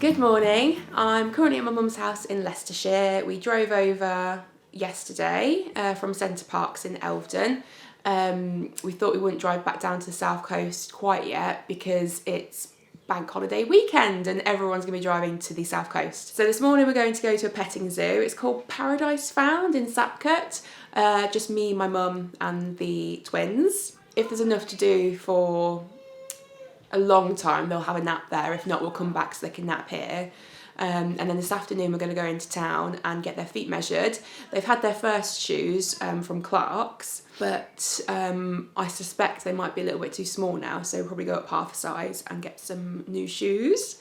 Good morning. I'm currently at my mum's house in Leicestershire. We drove over yesterday from Centre Parks in Elvedon. We thought we wouldn't drive back down to the south coast quite yet because it's bank holiday weekend and everyone's going to be driving to the south coast. So this morning we're going to go to a petting zoo. It's called Paradise Found in Sapcut. Just me, my mum and the twins. If there's enough to do for a long time, they'll have a nap there. If not, we'll come back so they can nap here. And then this afternoon we're going to go into town and get their feet measured. They've had their first shoes from Clark's, but I suspect they might be a little bit too small now, so we'll probably go up half a size and get some new shoes.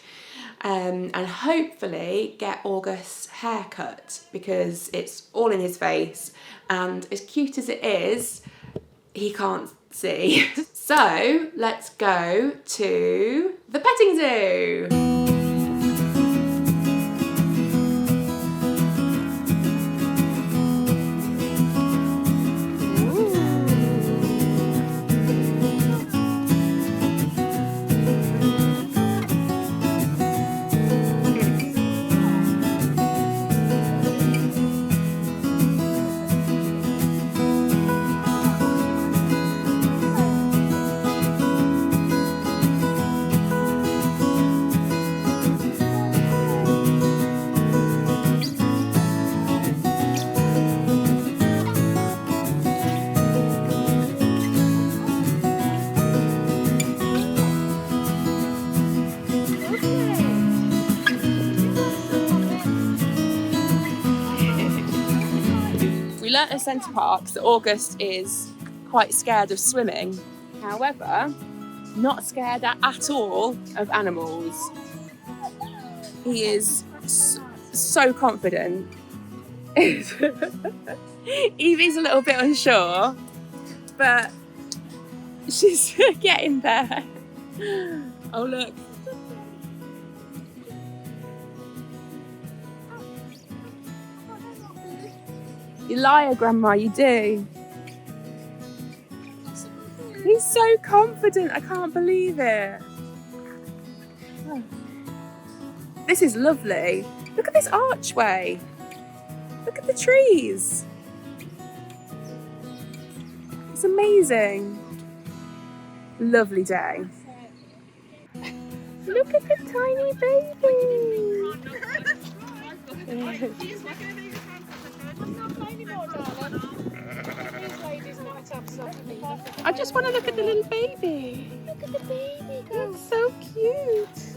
And hopefully get August's haircut because it's all in his face, and as cute as it is, he can't see. So let's go to the petting zoo. We learnt at Centre Parks that August is quite scared of swimming. However, not scared at all of animals. He is so confident. Evie's a little bit unsure, but she's getting there. Oh look. You liar, Grandma, you do. He's so confident, I can't believe it. Oh. This is lovely. Look at this archway. Look at the trees. It's amazing. Lovely day. Look at the tiny baby. I just want to look at the little baby. Look at the baby goat. It's so cute.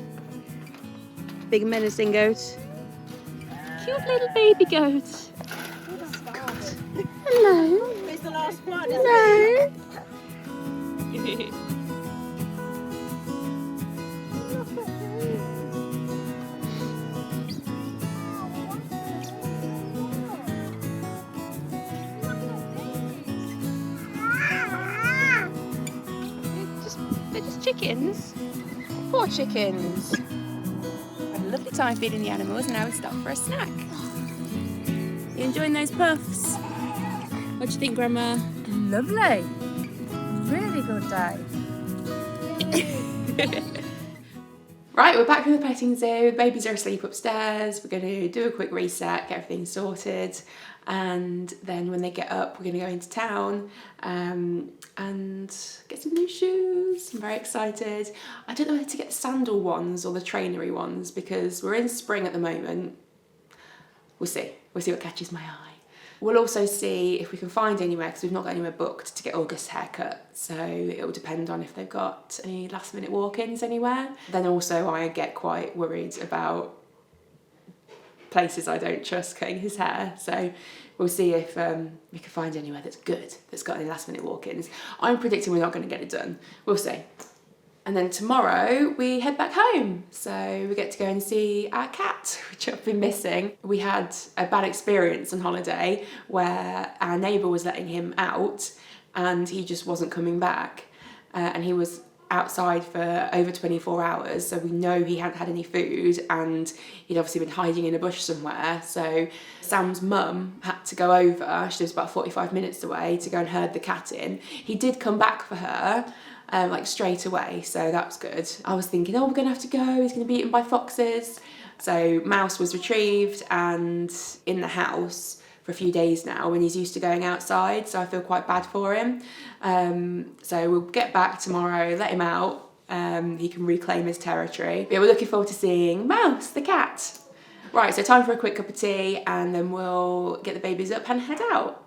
Big menacing goat. Cute little baby goat. Hello. It's the last one. Hello. They're just chickens. Poor chickens. Had a lovely time feeding the animals and now we stop for a snack. You enjoying those puffs? What do you think, Grandma? Lovely. Really good day. Right, we're back from the petting zoo. Babies are asleep upstairs. We're going to do a quick reset, get everything sorted, and then when they get up, we're going to go into town and get some new shoes. I'm very excited. I don't know whether to get the sandal ones or the trainery ones because we're in spring at the moment. We'll see. We'll see what catches my eye. We'll also see if we can find anywhere, because we've not got anywhere booked to get August's haircut. So it will depend on if they've got any last minute walk-ins anywhere. Then also I get quite worried about places I don't trust cutting his hair. So we'll see if we can find anywhere that's good, that's got any last minute walk-ins. I'm predicting we're not going to get it done. We'll see. And then tomorrow we head back home. So we get to go and see our cat, which I've been missing. We had a bad experience on holiday where our neighbour was letting him out and he just wasn't coming back. And he was outside for over 24 hours. So we know he hadn't had any food and he'd obviously been hiding in a bush somewhere. So Sam's mum had to go over, she lives about 45 minutes away, to go and herd the cat in. He did come back for her. like straight away, so that was good. I was thinking, oh, we're gonna have to go, he's gonna be eaten by foxes. So Mouse was retrieved and in the house for a few days now, and he's used to going outside, so I feel quite bad for him. So we'll get back tomorrow, let him out, he can reclaim his territory. But yeah, we're looking forward to seeing Mouse, the cat. Right, so time for a quick cup of tea, and then we'll get the babies up and head out.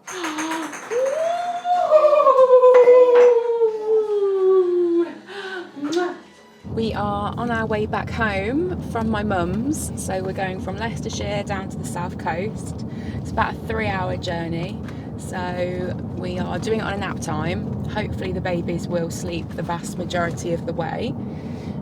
We are on our way back home from my mum's, so we're going from Leicestershire down to the south coast. It's about a 3-hour journey, so we are doing it on a nap time. Hopefully the babies will sleep the vast majority of the way.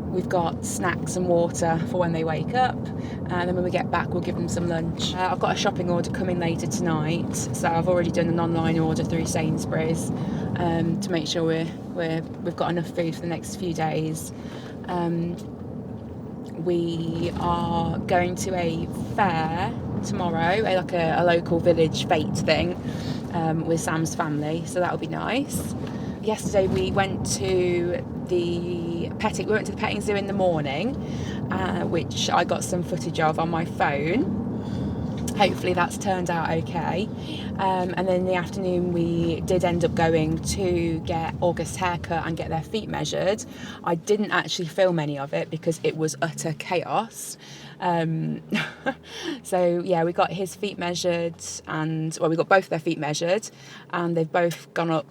We've got snacks and water for when they wake up, and then when we get back we'll give them some lunch. I've got a shopping order coming later tonight, so I've already done an online order through Sainsbury's to make sure we've got enough food for the next few days. We are going to a fair tomorrow, like a local village fete thing with Sam's family, so that'll be nice. Yesterday we went to the petting zoo in the morning, which I got some footage of on my phone. Hopefully that's turned out okay. And then in the afternoon we did end up going to get August's haircut and get their feet measured. I didn't actually film any of it because it was utter chaos. So yeah, we got his feet measured, and we got both their feet measured, and they've both gone up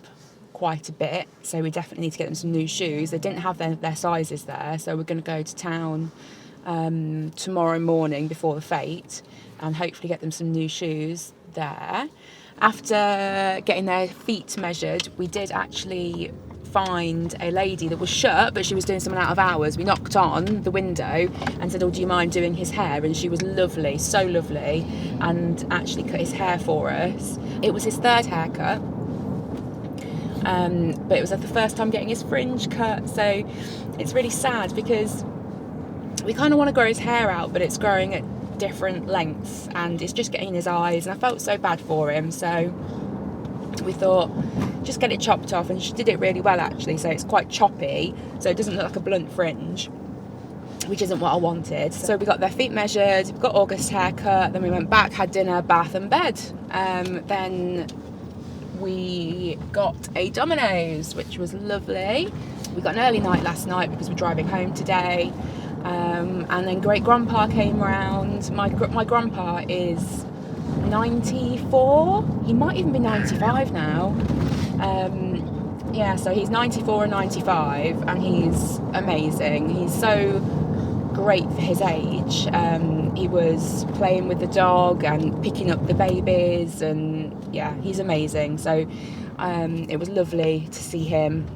quite a bit, so we definitely need to get them some new shoes. They didn't have their sizes there, so we're going to go to town tomorrow morning before the fete and hopefully get them some new shoes there. After getting their feet measured, we did actually find a lady that was shut, but she was doing something out of hours. We knocked on the window and said, oh, do you mind doing his hair? And she was lovely, so lovely, and actually cut his hair for us. It was his third haircut, but it was like the first time getting his fringe cut, so it's really sad because we kind of want to grow his hair out, but it's growing at different lengths and it's just getting in his eyes, and I felt so bad for him, so we thought just get it chopped off, and she did it really well actually, so it's quite choppy, so it doesn't look like a blunt fringe, which isn't what I wanted. So we got their feet measured, we got August's haircut, then we went back, had dinner, bath and bed. Then we got a Domino's, which was lovely. We got an early night last night because we're driving home today. And then great grandpa came round. My grandpa is 94, he might even be 95 now. Yeah, so he's 94 and 95, and he's amazing. He's so great for his age. He was playing with the dog and picking up the babies, and yeah, he's amazing. So it was lovely to see him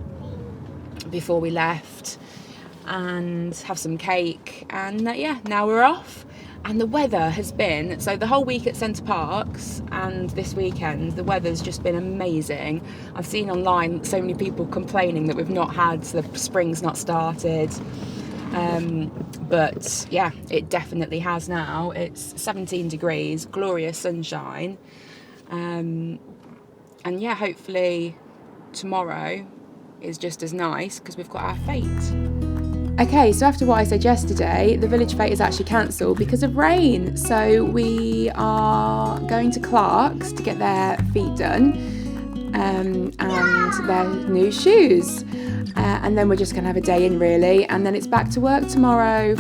before we left and have some cake, and yeah, now we're off. And the weather has been, so the whole week at Centre Parks and this weekend, the weather's just been amazing. I've seen online so many people complaining that we've not had, the spring's not started. But yeah, it definitely has now. It's 17 degrees, glorious sunshine. And yeah, hopefully tomorrow is just as nice because we've got our fete. Okay, so after what I said yesterday, the village fete is actually cancelled because of rain. So we are going to Clark's to get their feet done and their new shoes. And then we're just going to have a day in really, and then it's back to work tomorrow.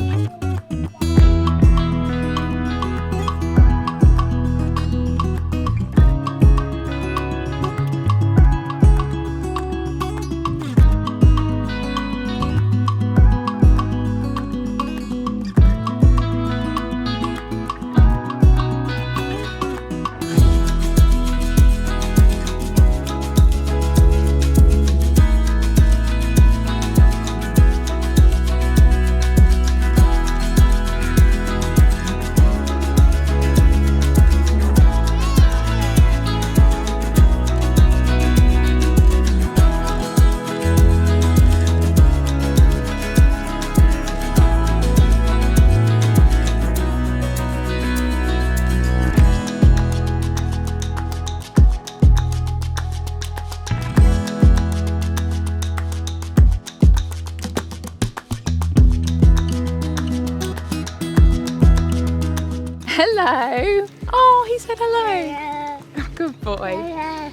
Hello. Oh, he said hello. Good boy.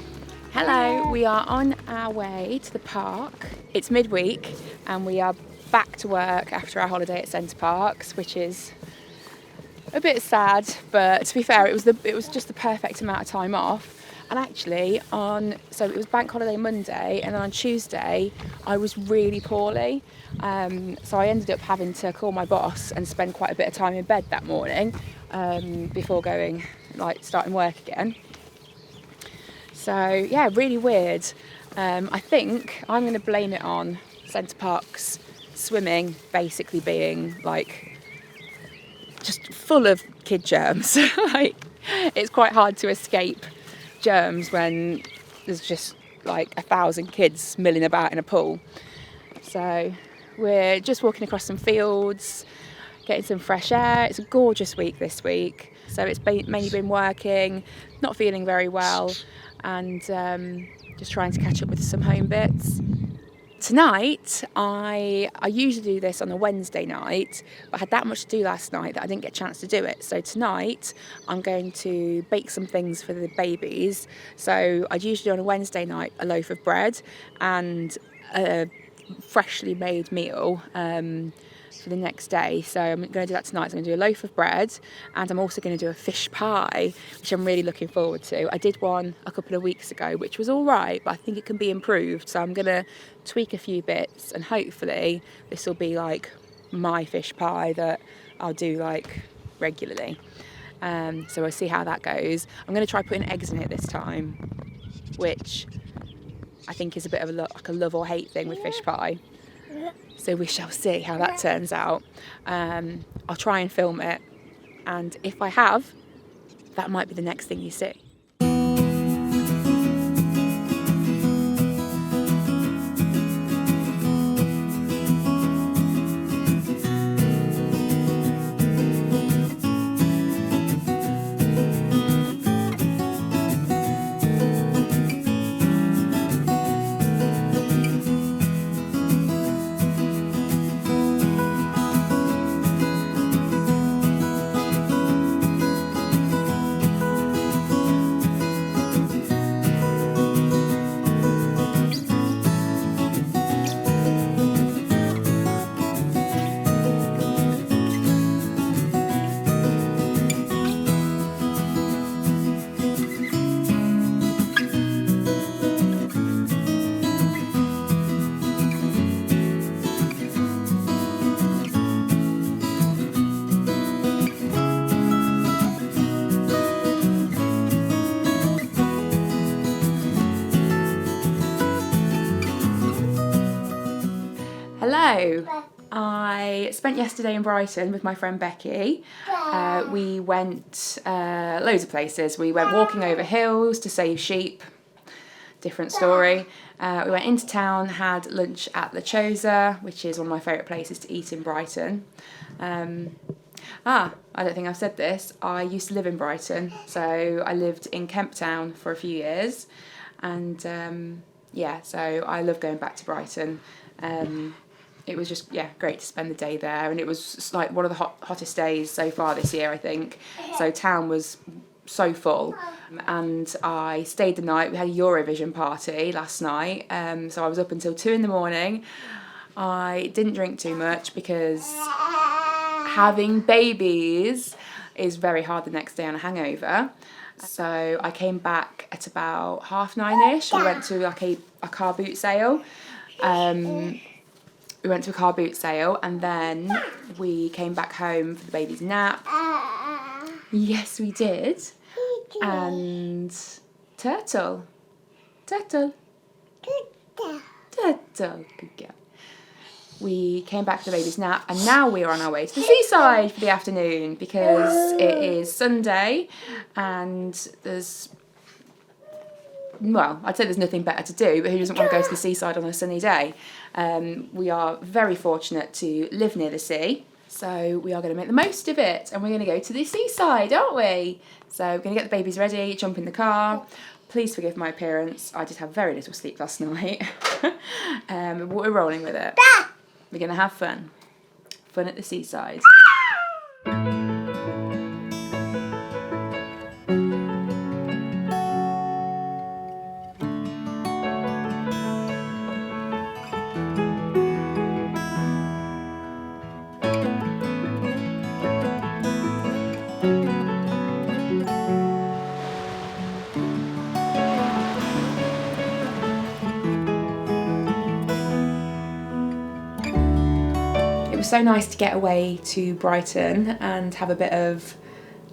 Hello. We are on our way to the park. It's midweek and we are back to work after our holiday at Centre Parks, which is a bit sad, but to be fair, it was just the perfect amount of time off. And actually so it was bank holiday Monday, and on Tuesday I was really poorly, so I ended up having to call my boss and spend quite a bit of time in bed that morning before starting work again. So yeah, really weird. I think I'm going to blame it on Centre Parks swimming basically being like just full of kid germs. Like, it's quite hard to escape germs when there's just like 1,000 kids milling about in a pool. So we're just walking across some fields, getting some fresh air. It's a gorgeous week this week, so it's mainly been working, not feeling very well, and just trying to catch up with some home bits. Tonight, I usually do this on a Wednesday night, but I had that much to do last night that I didn't get a chance to do it. So tonight, I'm going to bake some things for the babies. So I'd usually do on a Wednesday night a loaf of bread and a freshly made meal for the next day. So I'm going to do that tonight. So I'm going to do a loaf of bread, and I'm also going to do a fish pie, which I'm really looking forward to. I did one a couple of weeks ago, which was all right, but I think it can be improved. So I'm going to tweak a few bits, and hopefully this will be like my fish pie that I'll do like regularly. So we'll see how that goes. I'm going to try putting eggs in it this time, which I think is a bit of a love or hate thing with fish pie. So we shall see how that turns out. I'll try and film it, and if I have, that might be the next thing you see. Hello. I spent yesterday in Brighton with my friend Becky. We went loads of places. We went walking over hills to save sheep. Different story. We went into town, had lunch at La Chosa, which is one of my favourite places to eat in Brighton. I don't think I've said this. I used to live in Brighton, so I lived in Kemp Town for a few years, and so I love going back to Brighton. It was just great to spend the day there, and it was like one of the hottest days so far this year, I think. So town was so full, and I stayed the night. We had a Eurovision party last night, so I was up until 2 a.m. I didn't drink too much because having babies is very hard the next day on a hangover. So I came back at about 9:30ish. We went to like a car boot sale. We went to a car boot sale, and then we came back home for the baby's nap. Yes, we did. And Turtle, good girl. We came back for the baby's nap, and now we are on our way to the seaside for the afternoon because it is Sunday, and I'd say there's nothing better to do, but who doesn't want to go to the seaside on a sunny day? We are very fortunate to live near the sea, so we are going to make the most of it, and we're going to go to the seaside, aren't we? So we're going to get the babies ready, jump in the car. Please forgive my appearance. I did have very little sleep last night. But we're rolling with it. We're going to have fun. Fun at the seaside. so nice to get away to Brighton and have a bit of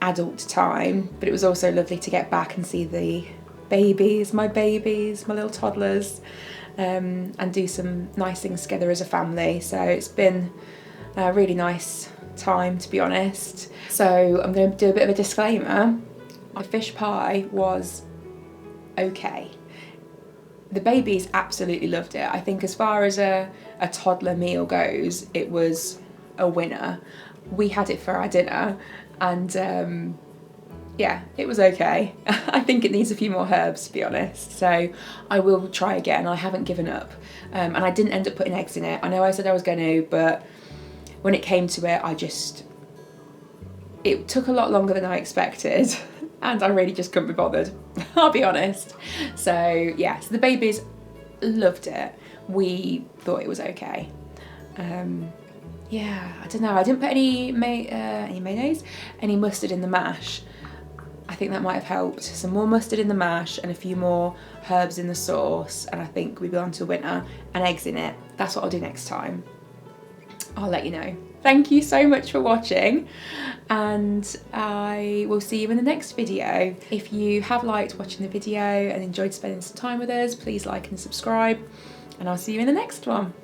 adult time, but it was also lovely to get back and see the babies, my little toddlers, and do some nice things together as a family. So it's been a really nice time, to be honest. So I'm going to do a bit of a disclaimer. My fish pie was okay. The babies absolutely loved it. I think as far as a toddler meal goes, it was a winner. We had it for our dinner, and yeah, it was okay. I think it needs a few more herbs, to be honest. So I will try again. I haven't given up. And I didn't end up putting eggs in it. I know I said I was going to, but when it came to it, it took a lot longer than I expected. And I really just couldn't be bothered, I'll be honest. So yeah, so the babies loved it. We thought it was okay. Yeah, I don't know. I didn't put any mayonnaise, any mustard in the mash. I think that might have helped. Some more mustard in the mash and a few more herbs in the sauce, and I think we've gone to winter, and eggs in it. That's what I'll do next time. I'll let you know. Thank you so much for watching, and I will see you in the next video. If you have liked watching the video and enjoyed spending some time with us, please like and subscribe, and I'll see you in the next one.